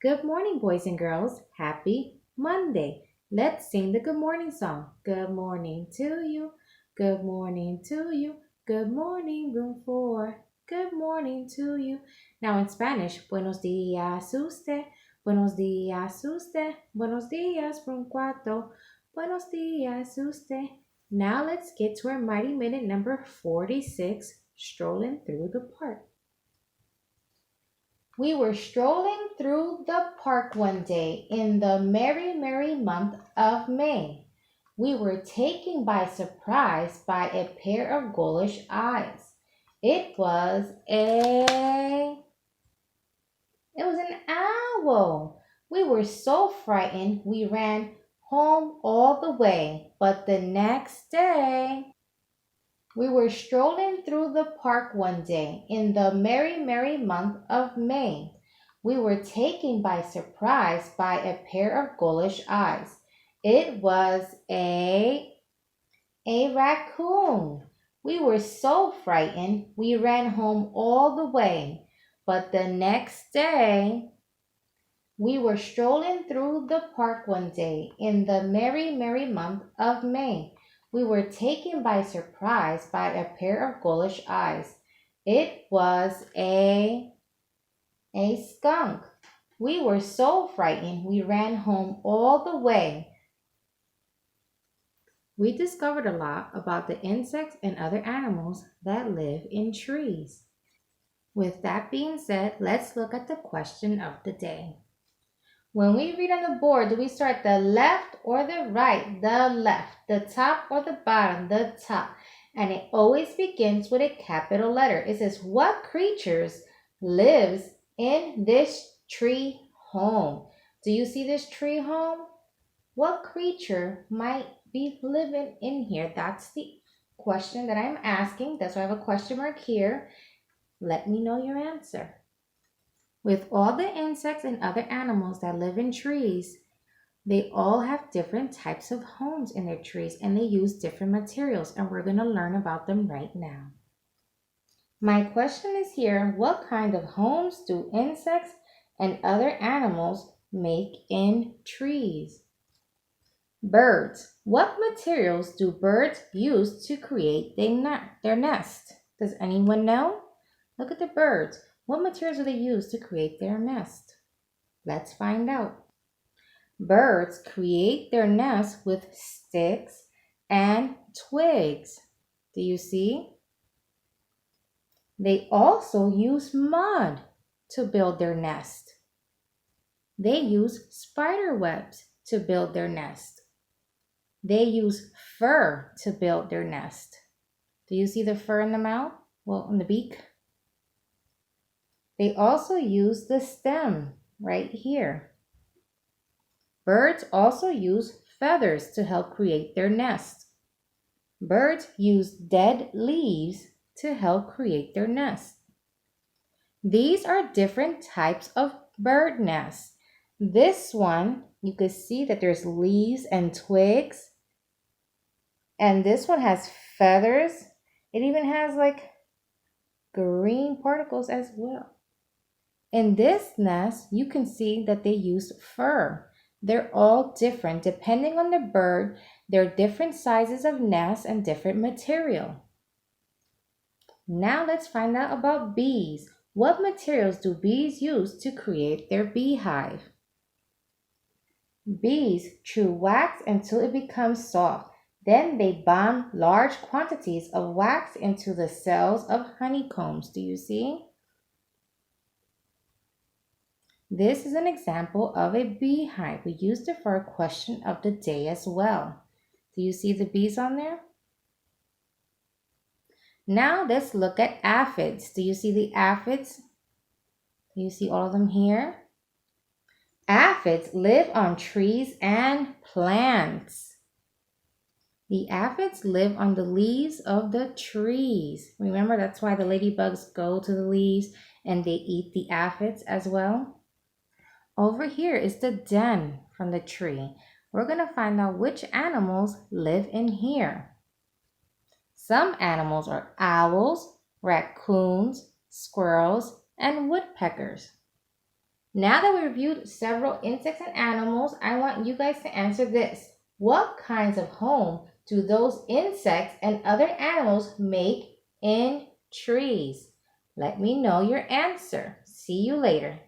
Good morning, boys and girls. Happy Monday. Let's sing the good morning song. Good morning to you. Good morning to you. Good morning, room 4. Good morning to you. Now in Spanish, buenos días usted. Buenos días usted. Buenos días, room 4. Buenos días usted. Now let's get to our mighty minute number 46, strolling through the park. We were strolling through the park one day in the merry, merry month of May. We were taken by surprise by a pair of ghoulish eyes. It was a it was an owl. We were so frightened we ran home all the way. But the next day we were strolling through the park one day in the merry, merry month of May. We were taken by surprise by a pair of ghoulish eyes. It was a raccoon. We were so frightened we ran home all the way. But the next day we were strolling through the park one day in the merry, merry month of May. We were taken by surprise by a pair of ghoulish eyes. It was a skunk. We were so frightened we ran home all the way. We discovered a lot about the insects and other animals that live in trees. With that being said, let's look at the question of the day. When we read on the board, do we start the left or the right? The left. The top or the bottom? The top. And it always begins with a capital letter. It says, what creatures lives in this tree home? Do you see this tree home? What creature might be living in here? That's the question that I'm asking. That's why I have a question mark here. Let me know your answer. With all the insects and other animals that live in trees, they all have different types of homes in their trees and they use different materials, and we're going to learn about them right now. My question is here, what kind of homes do insects and other animals make in trees? Birds. What materials do birds use to create their nest? Does anyone know? Look at the birds. What materials do they use to create their nest? Let's find out. Birds create their nest with sticks and twigs. Do you see? They also use mud to build their nest. They use spider webs to build their nest. They use fur to build their nest. Do you see the fur in the mouth? Well, in the beak? They also use the stem right here. Birds also use feathers to help create their nest. Birds use dead leaves to help create their nest. These are different types of bird nests. This one, you can see that there's leaves and twigs. And this one has feathers. It even has like green particles as well. In this nest, you can see that they use fur. They're all different. Depending on the bird, there are different sizes of nests and different material. Now let's find out about bees. What materials do bees use to create their beehive? Bees chew wax until it becomes soft. Then they bomb large quantities of wax into the cells of honeycombs. Do you see? This is an example of a beehive. We used it for a question of the day as well. Do you see the bees on there? Now let's look at aphids. Do you see the aphids? Do you see all of them here? Aphids live on trees and plants. The aphids live on the leaves of the trees. Remember, that's why the ladybugs go to the leaves and they eat the aphids as well. Over here is the den from the tree. We're going to find out which animals live in here. Some animals are owls, raccoons, squirrels, and woodpeckers. Now that we reviewed several insects and animals, I want you guys to answer this. What kinds of home do those insects and other animals make in trees? Let me know your answer. See you later.